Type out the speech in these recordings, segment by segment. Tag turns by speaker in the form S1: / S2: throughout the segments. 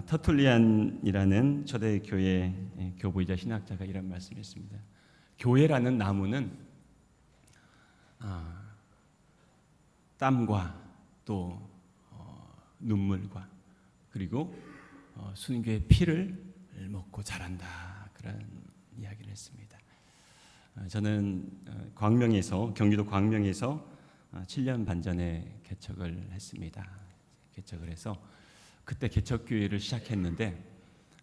S1: 터툴리안이라는 초대교회 교부이자 신학자가 이런 말씀했습니다. 교회라는 나무는 땀과 또 눈물과 그리고 순교의 피를 먹고 자란다, 그런 이야기를 했습니다. 저는 경기도 광명에서 7년 반 전에 개척을 했습니다. 개척을 해서 그때 개척교회를 시작했는데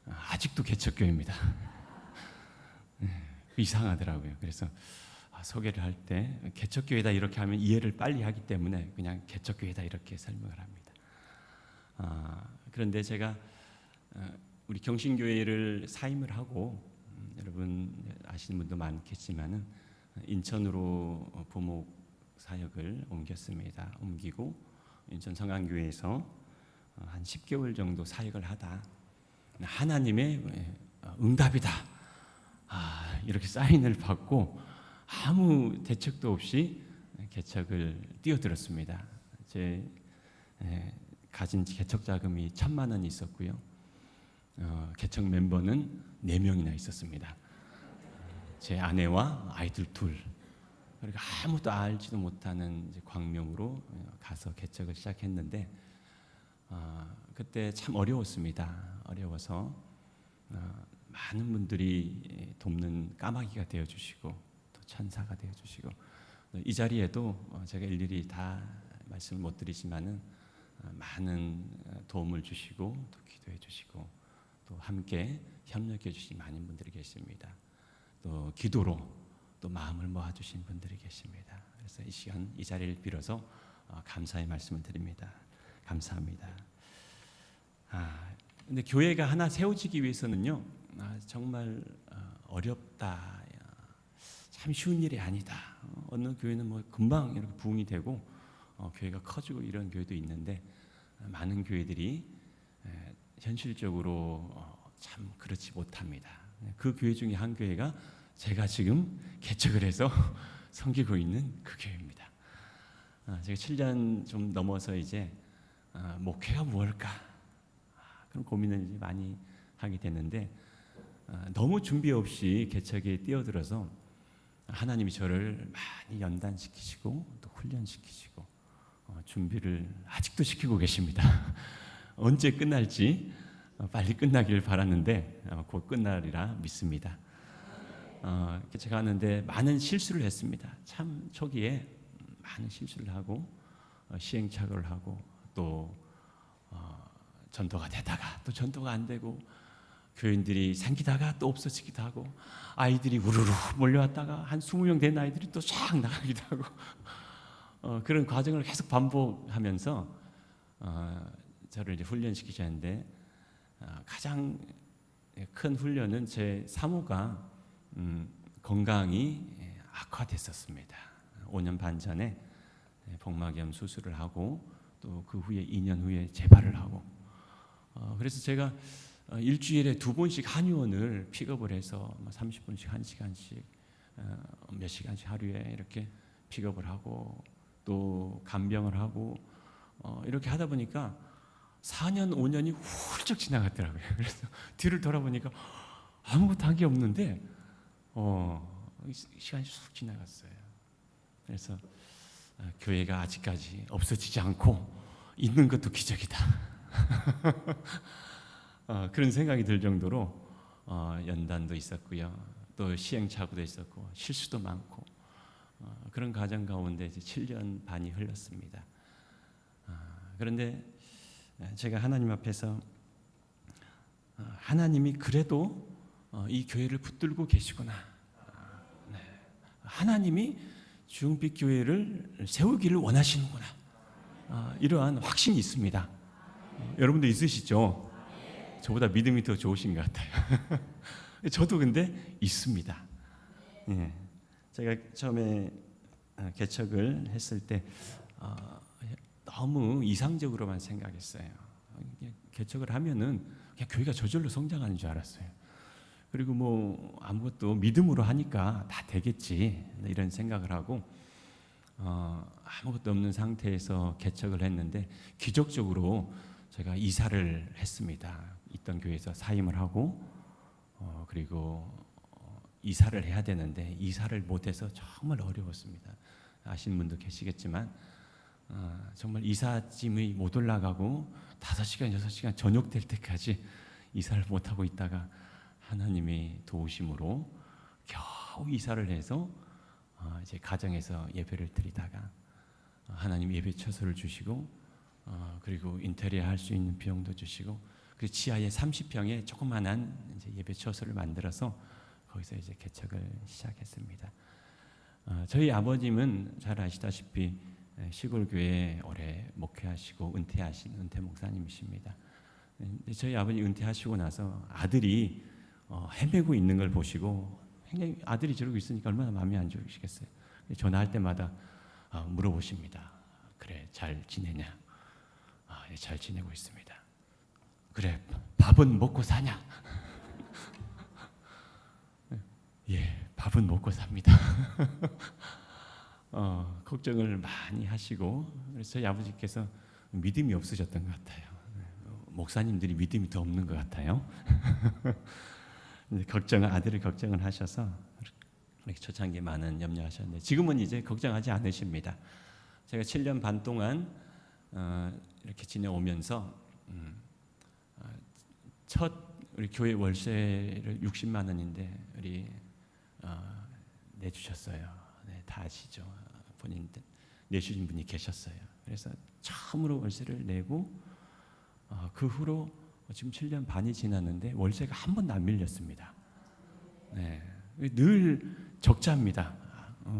S1: 아직도 개척교회입니다. 이상하더라고요. 그래서 소개를 할 때 개척교회다 이렇게 하면 이해를 빨리 하기 때문에 그냥 개척교회다 이렇게 설명을 합니다. 그런데 제가 우리 경신교회를 사임을 하고 여러분 아시는 분도 많겠지만은 인천으로 부목 사역을 옮기고 인천 성안교회에서 한 10개월 정도 사역을 하다 하나님의 응답이다 이렇게 사인을 받고 아무 대책도 없이 개척을 뛰어들었습니다. 제 가진 개척 자금이 1,000만 원이 있었고요. 개척 멤버는 4명이나 있었습니다. 제 아내와 아이들 2. 그리고 아무도 알지도 못하는 이제 광명으로 가서 개척을 시작했는데 그때 참 어려웠습니다. 어려워서 많은 분들이 돕는 까마귀가 되어주시고 또 천사가 되어주시고 이 자리에도 제가 일일이 다 말씀을 못 드리지만은 많은 도움을 주시고 또 기도해 주시고 또 함께 협력해 주신 많은 분들이 계십니다. 또 기도로 또 마음을 모아주신 분들이 계십니다. 그래서 이 시간 이 자리를 빌어서 감사의 말씀을 드립니다. 감사합니다. 근데 교회가 하나 세워지기 위해서는요, 정말 어렵다. 참 쉬운 일이 아니다. 어느 교회는 뭐 금방 이렇게 부흥이 되고 교회가 커지고 이런 교회도 있는데 많은 교회들이 현실적으로 참 그렇지 못합니다. 그 교회 중에 한 교회가 제가 지금 개척을 해서 섬기고 있는 그 교회입니다. 제가 7년 좀 넘어서 이제 목회가 무엇일까? 그런 고민을 이제 많이 하게 됐는데 너무 준비 없이 개척에 뛰어들어서 하나님이 저를 많이 연단시키시고 또 훈련시키시고 준비를 아직도 시키고 계십니다. 언제 끝날지 빨리 끝나길 바랐는데 곧 끝나리라 믿습니다. 제가 하는데 많은 실수를 했습니다. 참 초기에 많은 실수를 하고 시행착오를 하고 또 전도가 되다가 또 전도가 안 되고 교인들이 생기다가 또 없어지기도 하고 아이들이 우르르 몰려왔다가 한 20명 된 아이들이 또 쫙 나가기도 하고 그런 과정을 계속 반복하면서 저를 이제 훈련시키셨는데 가장 큰 훈련은 제 사모가 건강이 악화됐었습니다. 5년 반 전에 복막염 수술을 하고 또 그 후에 2년 후에 재발을 하고 그래서 제가 일주일에 2번씩 한의원을 픽업을 해서 30분씩 1시간씩 몇 시간씩 하루에 이렇게 픽업을 하고 또 간병을 하고 이렇게 하다 보니까 4년 5년이 훌쩍 지나갔더라고요. 그래서 뒤를 돌아보니까 아무것도 한 게 없는데 시간이 쑥 지나갔어요. 그래서 교회가 아직까지 없어지지 않고 있는 것도 기적이다. 그런 생각이 들 정도로 연단도 있었고요. 또 시행착오도 있었고 실수도 많고 그런 과정 가운데 이제 7년 반이 흘렀습니다. 그런데 제가 하나님 앞에서 하나님이 그래도 이 교회를 붙들고 계시구나. 하나님이 주영빛 교회를 세우기를 원하시는구나. 이러한 확신이 있습니다. 여러분도 있으시죠? 저보다 믿음이 더 좋으신 것 같아요. 저도 근데 있습니다. 제가 처음에 개척을 했을 때 너무 이상적으로만 생각했어요. 개척을 하면은 그냥 교회가 저절로 성장하는 줄 알았어요. 그리고 뭐 아무것도 믿음으로 하니까 다 되겠지 이런 생각을 하고 아무것도 없는 상태에서 개척을 했는데 기적적으로 제가 이사를 했습니다. 있던 교회에서 사임을 하고 그리고 이사를 해야 되는데 이사를 못해서 정말 어려웠습니다. 아시는 분도 계시겠지만 정말 이삿짐이 못 올라가고 5시간, 6시간 저녁 될 때까지 이사를 못하고 있다가 하나님의 도우심으로 겨우 이사를 해서 이제 가정에서 예배를 드리다가 하나님 예배 처소를 주시고 그리고 인테리어 할 수 있는 비용도 주시고 그리고 지하에 30평의 조그만한 이제 예배 처소를 만들어서 거기서 이제 개척을 시작했습니다. 저희 아버님은 잘 아시다시피 시골 교회에 오래 목회하시고 은퇴하신 은퇴 목사님이십니다. 저희 아버님 은퇴하시고 나서 아들이 헤매고 있는 걸 보시고 굉장히 아들이 저러고 있으니까 얼마나 마음이 안 좋으시겠어요. 전화할 때마다 물어보십니다. 그래, 잘 지내냐? 예, 잘 지내고 있습니다. 그래, 밥은 먹고 사냐? 예, 밥은 먹고 삽니다. 걱정을 많이 하시고 그래서 저희 아버지께서 믿음이 없으셨던 것 같아요. 목사님들이 믿음이 더 없는 것 같아요. 아들을 걱정을 하셔서 이렇게 초창기에 많은 염려하셨는데 지금은 이제 걱정하지 않으십니다. 제가 7년 반 동안 이렇게 지내오면서 첫 우리 교회 월세를 60만 원인데 우리 내주셨어요. 네, 다 아시죠? 본인 내주신 분이 계셨어요. 그래서 처음으로 월세를 내고 그 후로 지금 7년 반이 지났는데 월세가 한 번도 안 밀렸습니다. 네, 늘 적자입니다.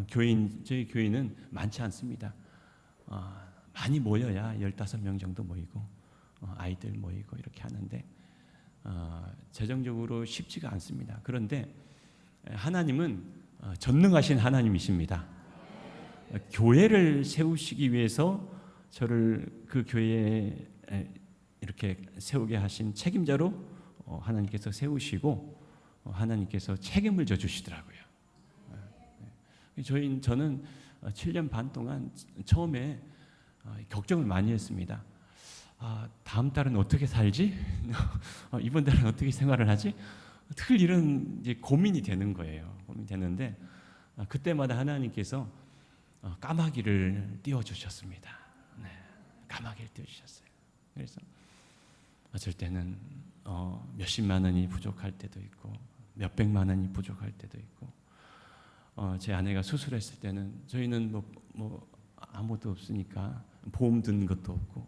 S1: 저희 교회는 많지 않습니다. 많이 모여야 15명 정도 모이고 아이들 모이고 이렇게 하는데 재정적으로 쉽지가 않습니다. 그런데 하나님은 전능하신 하나님이십니다. 교회를 세우시기 위해서 저를 그 교회에 이렇게 세우게 하신 책임자로 하나님께서 세우시고 하나님께서 책임을 져주시더라고요. 저는 7년 반 동안 처음에 걱정을 많이 했습니다. 다음 달은 어떻게 살지? 이번 달은 어떻게 생활을 하지? 늘 이런 이제 고민이 되는 거예요. 고민이 되는데 그때마다 하나님께서 까마귀를 띄워주셨습니다. 네, 까마귀를 띄워주셨어요. 그래서 어쩔 때는 몇십만 원이 부족할 때도 있고 몇백만 원이 부족할 때도 있고 제 아내가 수술했을 때는 저희는 뭐 아무것도 없으니까 보험 든 것도 없고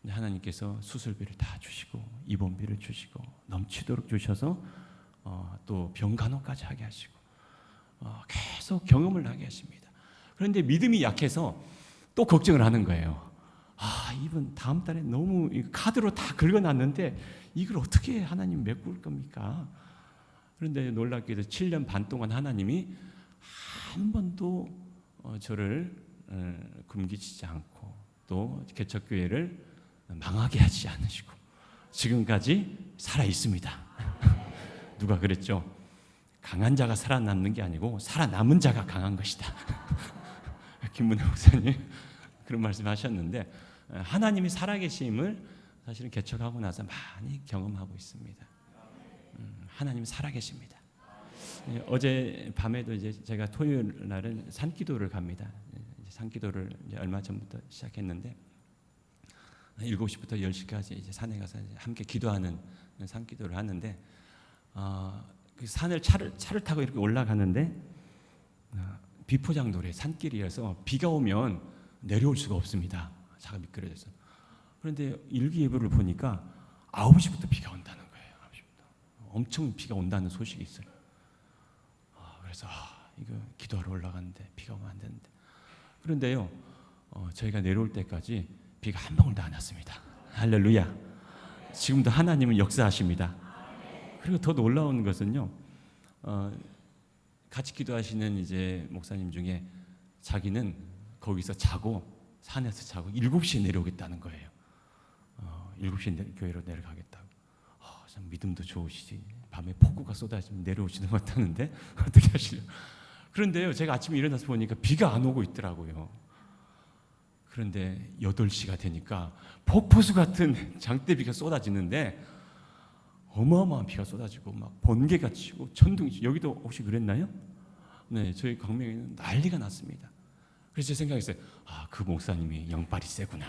S1: 하나님께서 수술비를 다 주시고 입원비를 주시고 넘치도록 주셔서 또 병간호까지 하게 하시고 계속 경험을 하게 하십니다. 그런데 믿음이 약해서 또 걱정을 하는 거예요. 이분 다음 달에 너무 카드로 다 긁어놨는데 이걸 어떻게 하나님 메꿀 겁니까? 그런데 놀랍게도 7년 반 동안 하나님이 한 번도 저를 굶기시지 않고 또 개척교회를 망하게 하지 않으시고 지금까지 살아 있습니다. 누가 그랬죠? 강한 자가 살아남는 게 아니고 살아남은 자가 강한 것이다. 김문혜 목사님 그런 말씀하셨는데 하나님이 살아계심을 사실은 개척하고 나서 많이 경험하고 있습니다. 하나님 살아계십니다. 어제 밤에도 이제 제가 토요일 날은 산기도를 갑니다. 산기도를 이제 얼마 전부터 시작했는데 7시부터 10시까지 이제 산에 가서 이제 함께 기도하는 산기도를 하는데 그 산을 차를 타고 이렇게 올라가는데 비포장도래 산길이라서 비가 오면 내려올 수가 없습니다. 차가 미끄러져서. 그런데 일기예보를 보니까 9시부터 비가 온다는 거예요. 9시부터. 엄청 비가 온다는 소식이 있어요. 그래서 이거 기도하러 올라갔는데 비가 오면 안 되는데. 그런데요, 저희가 내려올 때까지 비가 한 방울도 안 왔습니다. 할렐루야. 지금도 하나님은 역사하십니다. 그리고 더 놀라운 것은요, 같이 기도하시는 이제 목사님 중에 자기는 거기서 자고 산에서 자고 7시에 내려오겠다는 거예요. 7시에 교회로 내려가겠다고. 참 믿음도 좋으시지. 밤에 폭우가 쏟아지면 내려오지는 못하는데 어떻게 하시려고. 그런데요, 제가 아침에 일어나서 보니까 비가 안 오고 있더라고요. 그런데 8시가 되니까 폭포수 같은 장대비가 쏟아지는데 어마어마한 비가 쏟아지고 막 번개가 치고 천둥이 치고. 여기도 혹시 그랬나요? 네, 저희 광명에는 난리가 났습니다. 그래서 제 생각했어요. 그 목사님이 영빨이 세구나.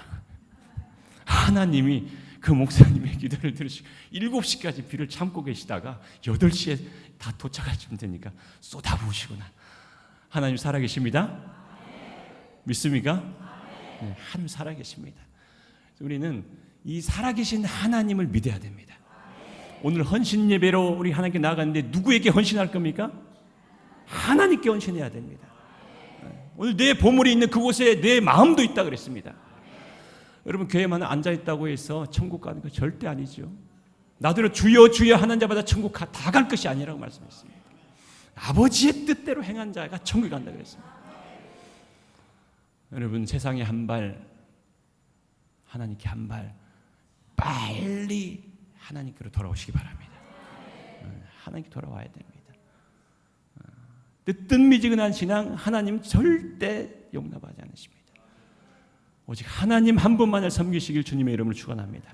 S1: 하나님이 그 목사님의 기도를 들으시고 7시까지 비를 참고 계시다가 8시에 다 도착하시면 되니까 쏟아부으시구나. 하나님 살아계십니다. 믿습니까? 네, 하나님 살아계십니다. 우리는 이 살아계신 하나님을 믿어야 됩니다. 오늘 헌신 예배로 우리 하나님께 나아갔는데 누구에게 헌신할 겁니까? 하나님께 헌신해야 됩니다. 오늘 내 보물이 있는 그곳에 내 마음도 있다 그랬습니다. 여러분, 교회만 앉아있다고 해서 천국 가는 거 절대 아니죠. 나더러 주여 주여 하는 자마다 천국 다 갈 것이 아니라고 말씀했습니다. 아버지의 뜻대로 행한 자가 천국에 간다 그랬습니다. 여러분, 세상에 한 발, 하나님께 한 발 빨리 하나님께로 돌아오시기 바랍니다. 하나님께 돌아와야 됩니다. 뜨뜻미지근한 신앙 하나님 절대 용납하지 않으십니다. 오직 하나님 한 분만을 섬기시길 주님의 이름으로 축원합니다.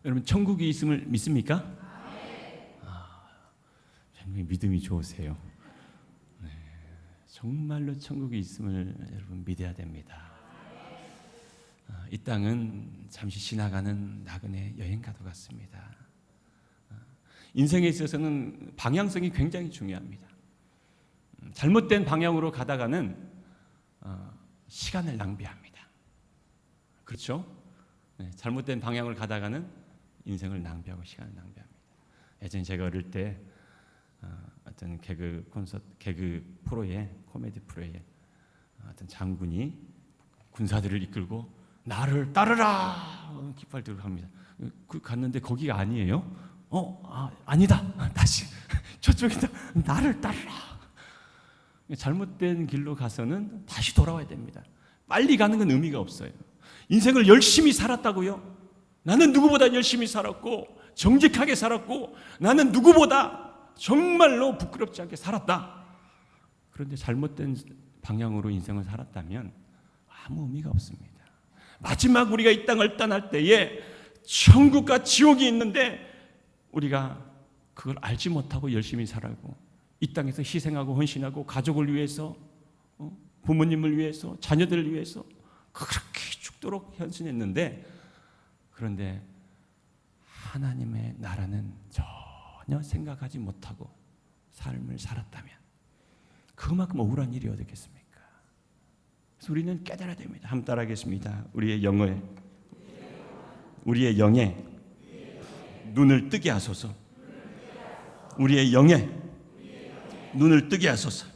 S1: 여러분, 천국이 있음을 믿습니까? 정말 믿음이 좋으세요. 네, 정말로 천국이 있음을 여러분 믿어야 됩니다. 이 땅은 잠시 지나가는 나그네 여행가도 같습니다. 인생에 있어서는 방향성이 굉장히 중요합니다. 잘못된 방향으로 가다가는 시간을 낭비합니다. 그렇죠? 네, 잘못된 방향을 가다가는 인생을 낭비하고 시간을 낭비합니다. 예전에 제가 어릴 때 어떤 개그 프로에, 코미디 프로에 어떤 장군이 군사들을 이끌고 나를 따르라 깃발 들고 갑니다. 갔는데 거기가 아니에요. 아니다. 다시 저쪽이다. 나를 따르라. 잘못된 길로 가서는 다시 돌아와야 됩니다. 빨리 가는 건 의미가 없어요. 인생을 열심히 살았다고요? 나는 누구보다 열심히 살았고 정직하게 살았고 나는 누구보다 정말로 부끄럽지 않게 살았다. 그런데 잘못된 방향으로 인생을 살았다면 아무 의미가 없습니다. 마지막 우리가 이 땅을 떠날 때에 천국과 지옥이 있는데 우리가 그걸 알지 못하고 열심히 살고 이 땅에서 희생하고 헌신하고 가족을 위해서, 부모님을 위해서, 자녀들을 위해서 그렇게 죽도록 헌신했는데, 그런데 하나님의 나라는 전혀 생각하지 못하고 삶을 살았다면 그만큼 억울한 일이 어디겠습니까? 그래서 우리는 깨달아야 됩니다. 한번 따라하겠습니다. 우리의 영에 눈을 뜨게 하소서. 우리의 영에 눈을 뜨게 하소서.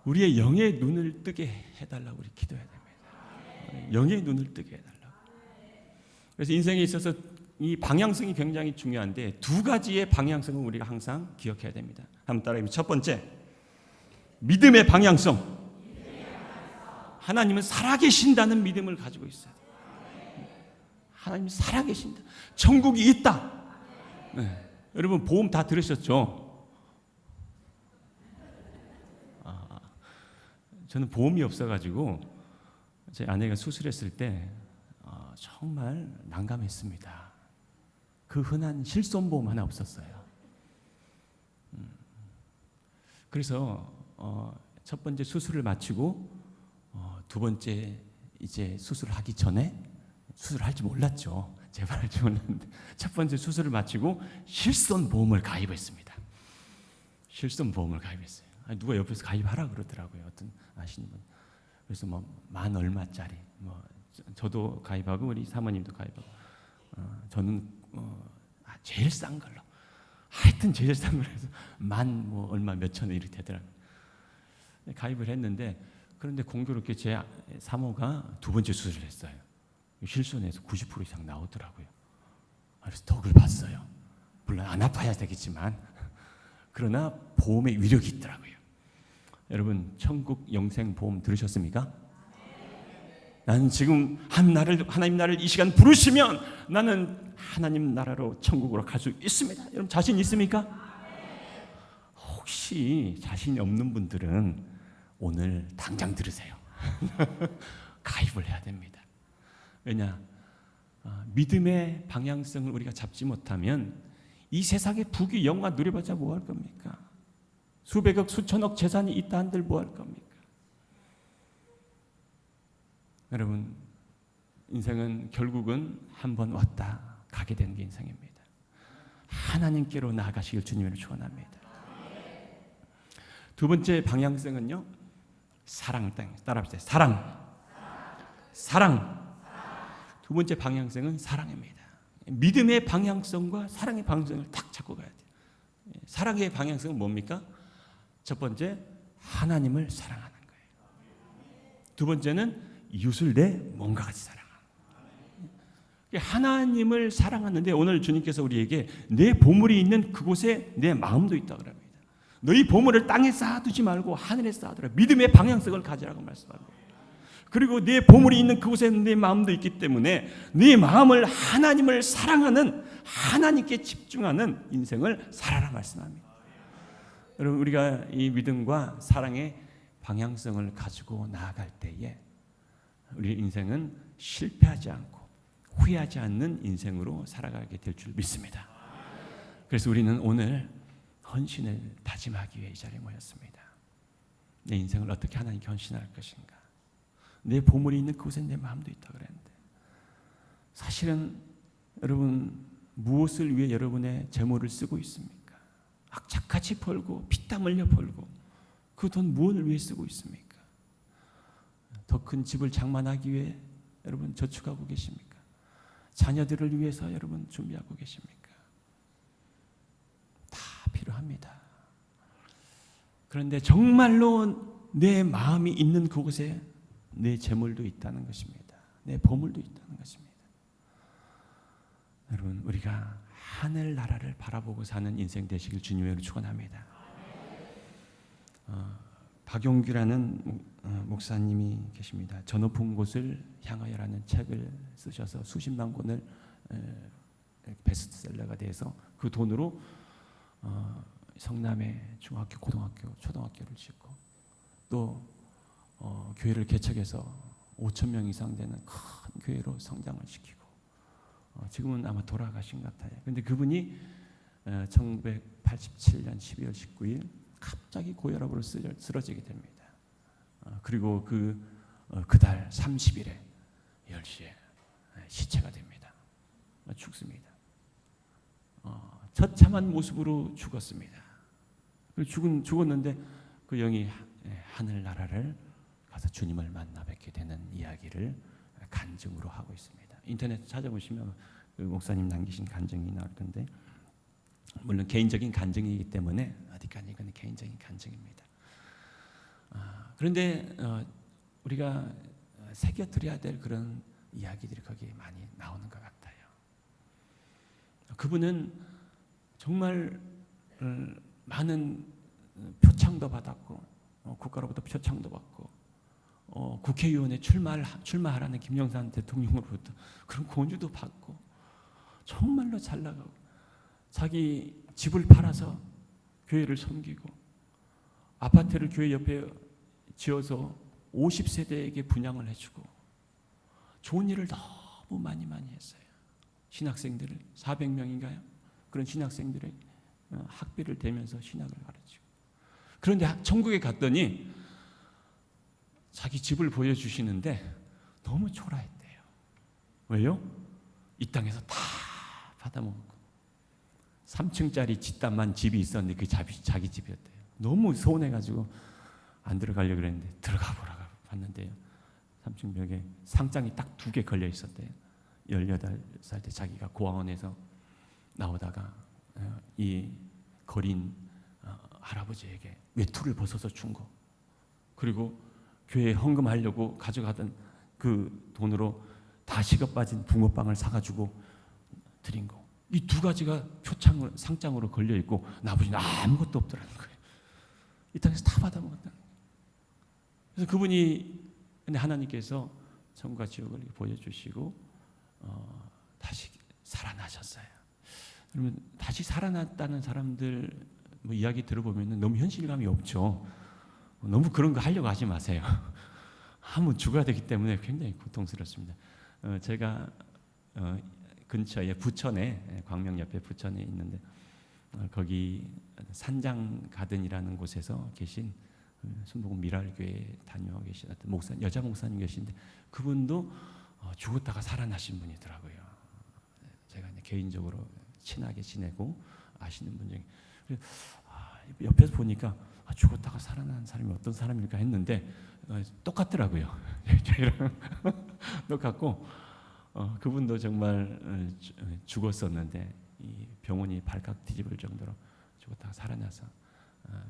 S1: 우리의 영의 눈을 뜨게 해달라고 우리 기도해야 됩니다. 영의 눈을 뜨게 해달라고. 그래서 인생에 있어서 이 방향성이 굉장히 중요한데 두 가지의 방향성을 우리가 항상 기억해야 됩니다. 한번 따라해보세요. 첫 번째, 믿음의 방향성. 하나님은 살아계신다는 믿음을 가지고 있어요. 하나님이 살아계신다. 천국이 있다. 네. 여러분, 보험 다 들으셨죠? 저는 보험이 없어가지고 제 아내가 수술했을 때 정말 난감했습니다. 그 흔한 실손보험 하나 없었어요. 그래서 첫 번째 수술을 마치고 두 번째 이제 수술을 하기 전에, 수술을 할지 몰랐죠. 제발 할지 몰랐는데 첫 번째 수술을 마치고 실손보험을 가입했습니다. 실손보험을 가입했어요. 누가 옆에서 가입하라 그러더라고요. 어떤 아시는 분. 그래서 만 얼마짜리, 저도 가입하고 우리 사모님도 가입하고, 저는 제일 싼 걸로, 하여튼 제일 싼 걸로 해서 만 얼마 몇천 원 이렇게 되더라고요. 가입을 했는데, 그런데 공교롭게 제 사모가 두 번째 수술을 했어요. 실손에서 90% 이상 나오더라고요. 그래서 덕을 봤어요. 물론 안 아파야 되겠지만, 그러나 보험의 위력이 있더라고요. 여러분, 천국 영생 보험 들으셨습니까? 나는 지금 하나님 나를 이 시간 부르시면 나는 하나님 나라로 천국으로 갈 수 있습니다. 여러분, 자신 있습니까? 혹시 자신이 없는 분들은 오늘 당장 들으세요. 가입을 해야 됩니다. 왜냐? 믿음의 방향성을 우리가 잡지 못하면 이 세상의 부귀 영화 누려봤자 뭐 할 겁니까? 수백억 수천억 재산이 있다 한들 뭐 할 겁니까? 여러분, 인생은 결국은 한번 왔다 가게 되는 게 인생입니다. 하나님께로 나아가시길 주님으로 축원합니다. 두 번째 방향성은요, 사랑을 따라합시다. 사랑. 두 번째 방향성은 사랑입니다. 믿음의 방향성과 사랑의 방향성을 딱 잡고 가야 돼요. 사랑의 방향성은 뭡니까? 첫 번째, 하나님을 사랑하는 거예요. 두 번째는 이웃을 내 몸과 같이 사랑하는 거예요. 하나님을 사랑하는데 오늘 주님께서 우리에게 내 보물이 있는 그곳에 내 마음도 있다고 합니다. 너희 보물을 땅에 쌓아두지 말고 하늘에 쌓아두라. 믿음의 방향성을 가지라고 말씀합니다. 그리고 내 보물이 있는 그곳에 내 마음도 있기 때문에 네 마음을 하나님을 사랑하는, 하나님께 집중하는 인생을 살아라 말씀합니다. 여러분, 우리가 이 믿음과 사랑의 방향성을 가지고 나아갈 때에 우리 인생은 실패하지 않고 후회하지 않는 인생으로 살아가게 될 줄 믿습니다. 그래서 우리는 오늘 헌신을 다짐하기 위해 이 자리에 모였습니다. 내 인생을 어떻게 하나님께 헌신할 것인가? 내 보물이 있는 그곳에 내 마음도 있다고 그랬는데, 사실은 여러분, 무엇을 위해 여러분의 재물을 쓰고 있습니까? 악착같이 벌고 피땀 흘려 벌고 그 돈 무엇을 위해 쓰고 있습니까? 더 큰 집을 장만하기 위해 여러분 저축하고 계십니까? 자녀들을 위해서 여러분 준비하고 계십니까? 다 필요합니다. 그런데 정말로 내 마음이 있는 그곳에 내 재물도 있다는 것입니다. 내 보물도 있다는 것입니다. 여러분, 우리가 하늘 나라를 바라보고 사는 인생 되시길 주님으로 축원합니다. 박용규라는 목사님이 계십니다. 저 높은 곳을 향하여라는 책을 쓰셔서 수십만 권을 베스트셀러가 돼서 그 돈으로 성남의 중학교, 고등학교, 초등학교를 짓고 또 교회를 개척해서 5천 명 이상 되는 큰 교회로 성장을 시키고 지금은 아마 돌아가신 것 같아요. 그런데 그분이 1987년 12월 19일 갑자기 고혈압으로 쓰러지게 됩니다. 그리고 그달 30일에 10시에 시체가 됩니다. 죽습니다. 처참한 모습으로 죽었습니다. 죽었는데 그 영이 하늘나라를 가서 주님을 만나 뵙게 되는 이야기를 간증으로 하고 있습니다. 인터넷 찾아보시면 그 목사님 남기신 간증이 나오던데, 물론 개인적인 간증이기 때문에 어디까지 이건 개인적인 간증입니다. 그런데 우리가 새겨드려야 될 그런 이야기들이 거기에 많이 나오는 것 같아요. 그분은 정말 많은 표창도 받았고 국가로부터 표창도 받고 국회의원에 출마하라는 김영삼 대통령으로부터 그런 권유도 받고 정말로 잘 나가고 자기 집을 팔아서 교회를 섬기고 아파트를 교회 옆에 지어서 50세대에게 분양을 해주고 좋은 일을 너무 많이 했어요. 신학생들을 400명인가요? 그런 신학생들의 학비를 대면서 신학을 가르치고. 그런데 천국에 갔더니 자기 집을 보여주시는데 너무 초라했대요. 왜요? 이 땅에서 다 받아먹고 3층짜리 집단만 집이 있었는데 그 자기 집이었대요. 너무 서운해가지고 안 들어가려고 그랬는데 들어가 보라고 봤는데요, 3층 벽에 상장이 딱 2개 걸려 있었대요. 18살 때 자기가 고아원에서 나오다가 이 거린 할아버지에게 외투를 벗어서 준 거, 그리고 교회에 헌금하려고 가져가던 그 돈으로 다 식어 빠진 붕어빵을 사가지고 드린 거, 이 2가지가 상장으로 걸려 있고 나머지는 아무것도 없더라는 거예요. 이 땅에서 다 받아먹었다는 거예요. 그래서 그분이, 근데 하나님께서 천국과 지옥을 보여주시고 다시 살아나셨어요. 그러면 다시 살아났다는 사람들 이야기 들어보면 너무 현실감이 없죠. 너무 그런 거 하려고 하지 마세요. 한번 죽어야 되기 때문에 굉장히 고통스럽습니다. 제가 근처에 부천에, 광명 옆에 부천에 있는데 거기 산장 가든이라는 곳에서 계신 순복음 미랄교회 다녀 계신 어떤 목사, 여자 목사님 계신데 그분도 죽었다가 살아나신 분이더라고요. 제가 이제 개인적으로 친하게 지내고 아시는 분 중에 옆에서 보니까 죽었다가 살아난 사람이 어떤 사람일까 했는데 똑같더라고요. 저희랑 똑같고 그분도 정말 죽었었는데 이 병원이 발칵 뒤집을 정도로 죽었다가 살아나서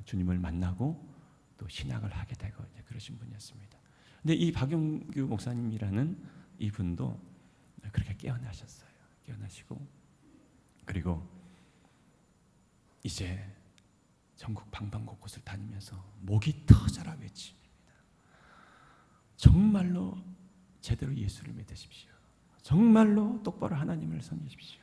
S1: 주님을 만나고 또 신학을 하게 되고 이제 그러신 분이었습니다. 근데 이 박용규 목사님이라는 이분도 그렇게 깨어나셨어요. 깨어나시고 그리고 이제 전국 방방곳곳을 다니면서 목이 터져라 외칩니다. 정말로 제대로 예수를 믿으십시오. 정말로 똑바로 하나님을 섬기십시오.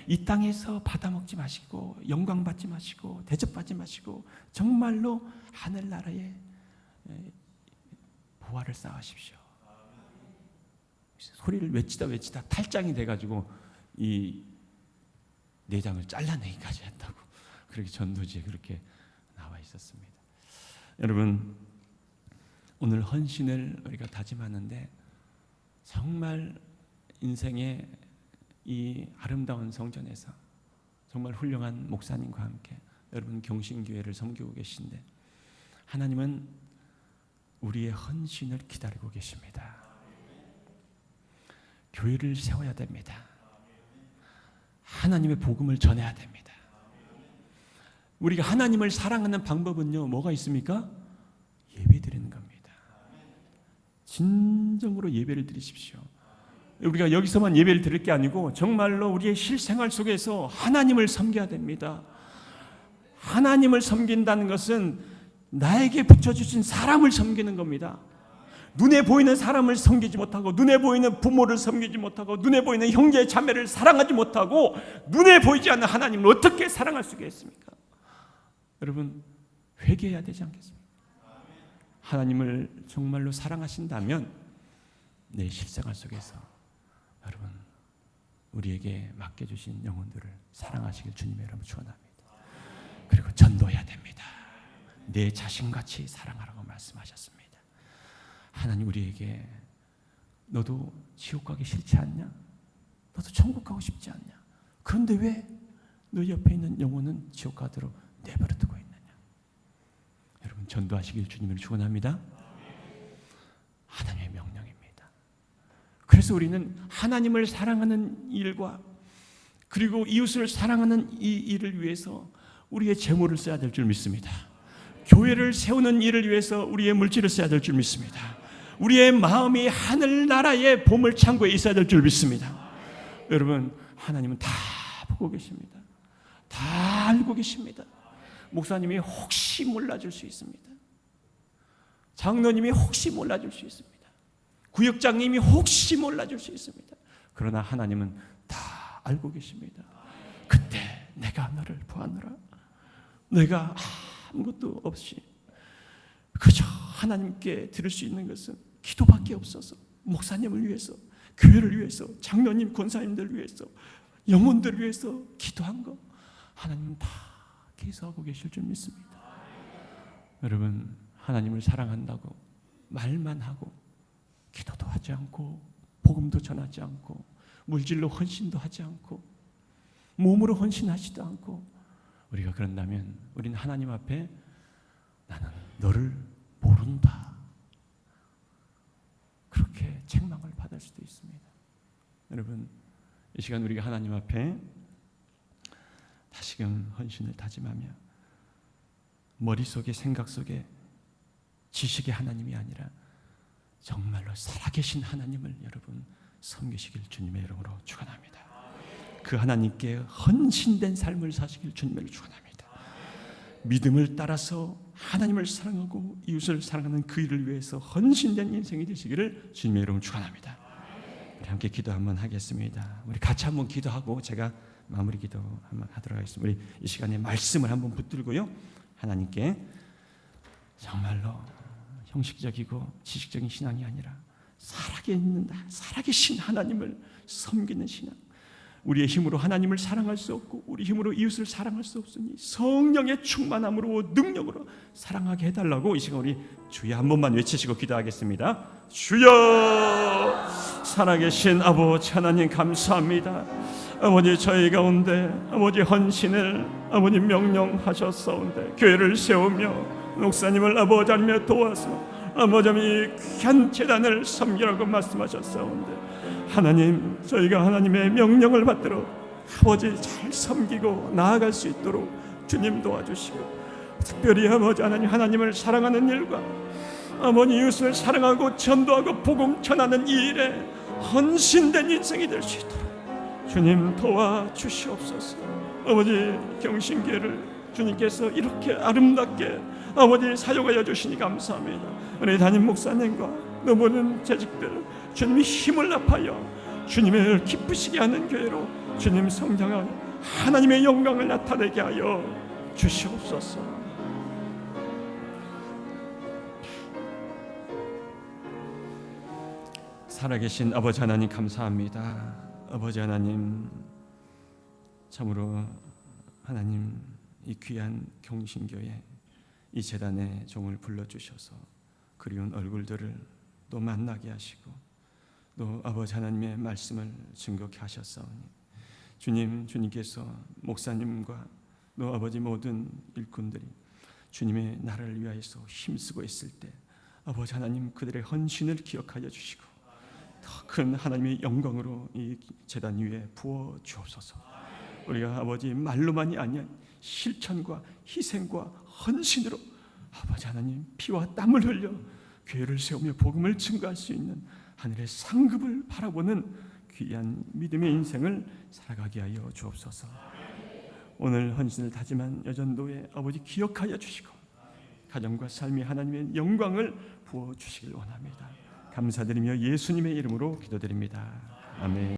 S1: 이 땅에서 받아먹지 마시고 영광 받지 마시고 대접받지 마시고 정말로 하늘나라에 부활을 쌓으십시오. 소리를 외치다 탈장이 돼가지고 이 내장을 잘라내기까지 했다고 그렇게 전도지에 그렇게 나와 있었습니다. 여러분 오늘 헌신을 우리가 다짐하는데 정말 인생의 이 아름다운 성전에서 정말 훌륭한 목사님과 함께 여러분 경신교회를 섬기고 계신데 하나님은 우리의 헌신을 기다리고 계십니다. 교회를 세워야 됩니다. 하나님의 복음을 전해야 됩니다. 우리가 하나님을 사랑하는 방법은요 뭐가 있습니까? 예배 드리는 겁니다. 진정으로 예배를 드리십시오. 우리가 여기서만 예배를 드릴 게 아니고 정말로 우리의 실생활 속에서 하나님을 섬겨야 됩니다. 하나님을 섬긴다는 것은 나에게 붙여주신 사람을 섬기는 겁니다. 눈에 보이는 사람을 섬기지 못하고 눈에 보이는 부모를 섬기지 못하고 눈에 보이는 형제 자매를 사랑하지 못하고 눈에 보이지 않는 하나님을 어떻게 사랑할 수가 있습니까? 여러분 회개해야 되지 않겠습니까? 하나님을 정말로 사랑하신다면 내 실생활 속에서 여러분 우리에게 맡겨주신 영혼들을 사랑하시길 주님의 이름으로 축원합니다. 그리고 전도해야 됩니다. 내 자신같이 사랑하라고 말씀하셨습니다. 하나님 우리에게 너도 지옥 가기 싫지 않냐? 너도 천국 가고 싶지 않냐? 그런데 왜 너 옆에 있는 영혼은 지옥 가도록 내버려 두고 있느냐? 여러분 전도하시길 주님을 축원합니다. 하나님의 명령입니다. 그래서 우리는 하나님을 사랑하는 일과 그리고 이웃을 사랑하는 이 일을 위해서 우리의 재물을 써야 될 줄 믿습니다. 교회를 세우는 일을 위해서 우리의 물질을 써야 될 줄 믿습니다. 우리의 마음이 하늘나라의 보물창고에 있어야 될 줄 믿습니다. 여러분 하나님은 다 보고 계십니다. 다 알고 계십니다. 목사님이 혹시 몰라줄 수 있습니다. 장로님이 혹시 몰라줄 수 있습니다. 구역장님이 혹시 몰라줄 수 있습니다. 그러나 하나님은 다 알고 계십니다. 그때 내가 너를 보았노라. 내가 아무것도 없이 그저 하나님께 드릴 수 있는 것은 기도밖에 없어서 목사님을 위해서 교회를 위해서 장로님 권사님들 위해서 영혼들을 위해서 기도한 거 하나님은 다 계속하고 계실 줄 믿습니다. 여러분 하나님을 사랑한다고 말만 하고 기도도 하지 않고 복음도 전하지 않고 물질로 헌신도 하지 않고 몸으로 헌신하지도 않고 우리가 그런다면 우리는 하나님 앞에 나는 너를 모른다 그렇게 책망을 받을 수도 있습니다. 여러분 이 시간 우리가 하나님 앞에 다시금 헌신을 다짐하며 머릿속에 생각 속에 지식의 하나님이 아니라 정말로 살아계신 하나님을 여러분 섬기시길 주님의 이름으로 축원합니다. 그 하나님께 헌신된 삶을 사시길 주님을 축원합니다. 믿음을 따라서 하나님을 사랑하고 이웃을 사랑하는 그 일을 위해서 헌신된 인생이 되시기를 주님의 이름으로 축원합니다. 우리 함께 기도 한번 하겠습니다. 우리 같이 한번 기도하고 제가 마무리 기도 한번 하도록 하겠습니다. 우리 이 시간에 말씀을 한번 붙들고요. 하나님께 정말로 형식적이고 지식적인 신앙이 아니라 살아계신 하나님을 섬기는 신앙. 우리의 힘으로 하나님을 사랑할 수 없고 우리 힘으로 이웃을 사랑할 수 없으니 성령의 충만함으로 능력으로 사랑하게 해달라고 이 시간 우리 주여 한 번만 외치시고 기도하겠습니다. 주여, 살아계신 아버지 하나님 감사합니다. 아버지, 저희 가운데 아버지 헌신을 아버지 명령하셨사온데 교회를 세우며 목사님을 아버지 하나님의 도와서 아버지 이 귀한 재단을 섬기라고 말씀하셨사온데 하나님, 저희가 하나님의 명령을 받들어 아버지 잘 섬기고 나아갈 수 있도록 주님 도와주시고, 특별히 아버지 하나님, 하나님을 사랑하는 일과 아버지 이웃을 사랑하고 전도하고 복음 전하는 이 일에 헌신된 인생이 될 수 있도록 주님 도와주시옵소서. 아버지 경신교회를 주님께서 이렇게 아름답게 아버지 사용하여 주시니 감사합니다. 우리 담임 목사님과 너무는 재직들 주님이 힘을 합하여 주님을 기쁘시게 하는 교회로 주님 성장하여 하나님의 영광을 나타내게 하여 주시옵소서. 살아계신 아버지 하나님 감사합니다. 아버지 하나님, 참으로 하나님 이 귀한 경신교회 이 재단의 종을 불러주셔서 그리운 얼굴들을 또 만나게 하시고 또 아버지 하나님의 말씀을 증거케 하셨사오니 주님께서 목사님과 또 아버지 모든 일꾼들이 주님의 나라를 위하여서 힘쓰고 있을 때 아버지 하나님 그들의 헌신을 기억하여 주시고 더 큰 하나님의 영광으로 이 제단 위에 부어 주옵소서. 우리가 아버지 말로만이 아니라 실천과 희생과 헌신으로 아버지 하나님 피와 땀을 흘려 교회를 세우며 복음을 증거할 수 있는 하늘의 상급을 바라보는 귀한 믿음의 인생을 살아가게 하여 주옵소서. 오늘 헌신을 다짐한 여전도에 아버지 기억하여 주시고 가정과 삶이 하나님의 영광을 부어주시길 원합니다. 감사드리며 예수님의 이름으로 기도드립니다. 아멘.